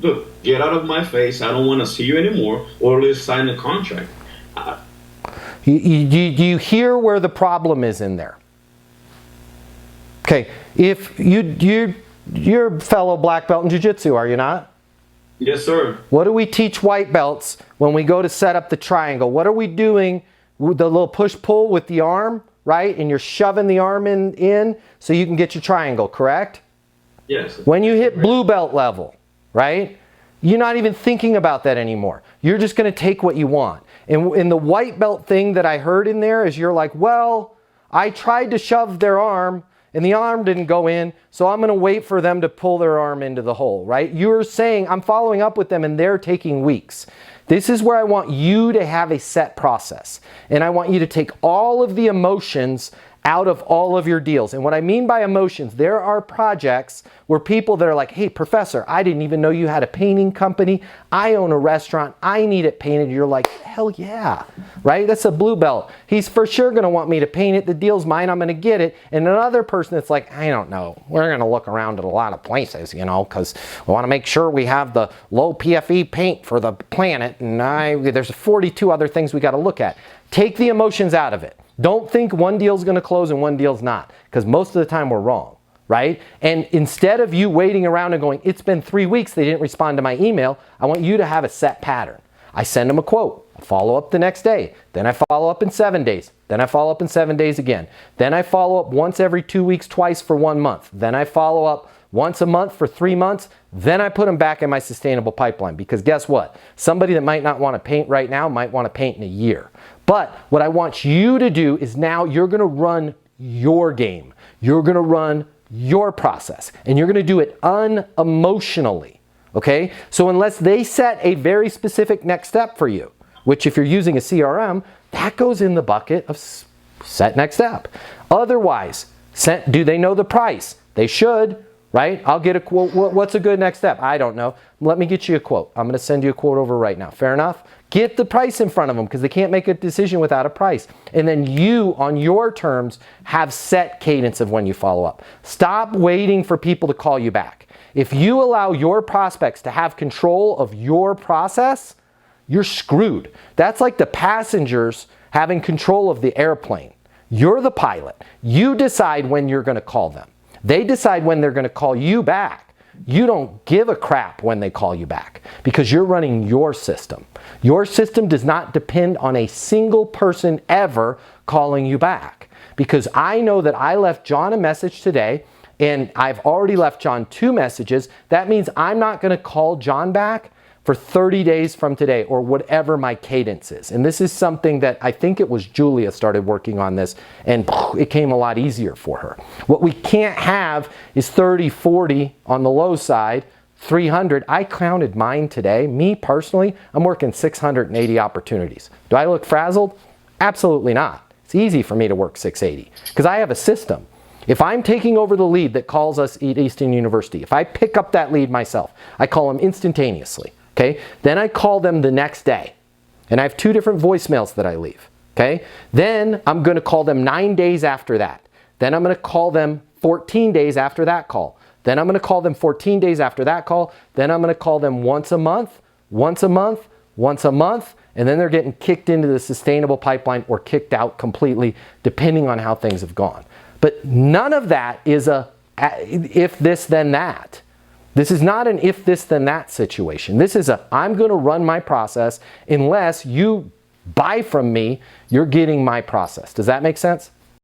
look, get out of my face. I don't want to see you anymore, or let's sign a contract. Uh, Do you hear where the problem is in there? Okay, if you're a fellow black belt in jiu-jitsu, are you not? yes, sir. What do we teach white belts when we go to set up the triangle? What are we doing with the little push-pull with the arm, right? And you're shoving the arm in so you can get your triangle, correct? Yes. When you hit blue belt level, right? You're not even thinking about that anymore. You're just going to take what you want. And in the white belt thing that I heard in there is you're like, well, I tried to shove their arm and the arm didn't go in, so I'm going to wait for them to pull their arm into the hole, right? You're saying, I'm following up with them and they're taking weeks. This is where I want you to have a set process. And I want you to take all of the emotions out of all of your deals. And what I mean by emotions, there are projects where people that are like, hey, professor, I didn't even know you had a painting company. I own a restaurant. I need it painted. You're like, hell yeah, right? That's a blue belt. He's for sure going to want me to paint it. The deal's mine. I'm going to get it. And another person that's like, I don't know. We're going to look around at a lot of places, you know, because we want to make sure we have the low PFE paint for the planet. And there's 42 other things we got to look at. Take the emotions out of it. Don't think one deal's going to close and one deal's not, because most of the time we're wrong, right? And instead of you waiting around and going, it's been 3 weeks, they didn't respond to my email, I want you to have a set pattern. I send them a quote, I follow up the next day, then I follow up in 7 days, then I follow up in 7 days again, then I follow up once every 2 weeks, twice for 1 month, then I follow up once a month for 3 months, then I put them back in my sustainable pipeline, because guess what? Somebody that might not want to paint right now might want to paint in a year. But what I want you to do is now you're going to run your game. You're going to run your process. And you're going to do it unemotionally. Okay? So unless they set a very specific next step for you, which if you're using a CRM, that goes in the bucket of set next step. Otherwise, do they know the price? They should. Right? I'll get a quote. What's a good next step? I don't know. Let me get you a quote. I'm going to send you a quote over right now. Fair enough? Get the price in front of them because they can't make a decision without a price. And then you, on your terms, have set cadence of when you follow up. Stop waiting for people to call you back. If you allow your prospects to have control of your process, you're screwed. That's like the passengers having control of the airplane. You're the pilot. You decide when you're going to call them. They decide when they're going to call you back. You don't give a crap when they call you back because you're running your system. Your system does not depend on a single person ever calling you back, because I know that I left John a message today and I've already left John 2 messages. That means I'm not going to call John back for 30 days from today, or whatever my cadence is. And this is something that I think it was Julia started working on this, and it came a lot easier for her. What we can't have is 30, 40 on the low side, 300. I counted mine today. Me personally, I'm working 680 opportunities. Do I look frazzled? Absolutely not. It's easy for me to work 680 because I have a system. If I'm taking over the lead that calls us at Easton University, if I pick up that lead myself, I call them instantaneously. Okay, then I call them the next day. And I have 2 different voicemails that I leave. Okay, then I'm going to call them 9 days after that. Then I'm going to call them 14 days after that call. Then I'm going to call them 14 days after that call. Then I'm going to call them once a month, once a month, once a month. And then they're getting kicked into the sustainable pipeline or kicked out completely, depending on how things have gone. But none of that is a if this, then that. This is not an if this then that situation. This is I'm going to run my process unless you buy from me, you're getting my process. Does that make sense?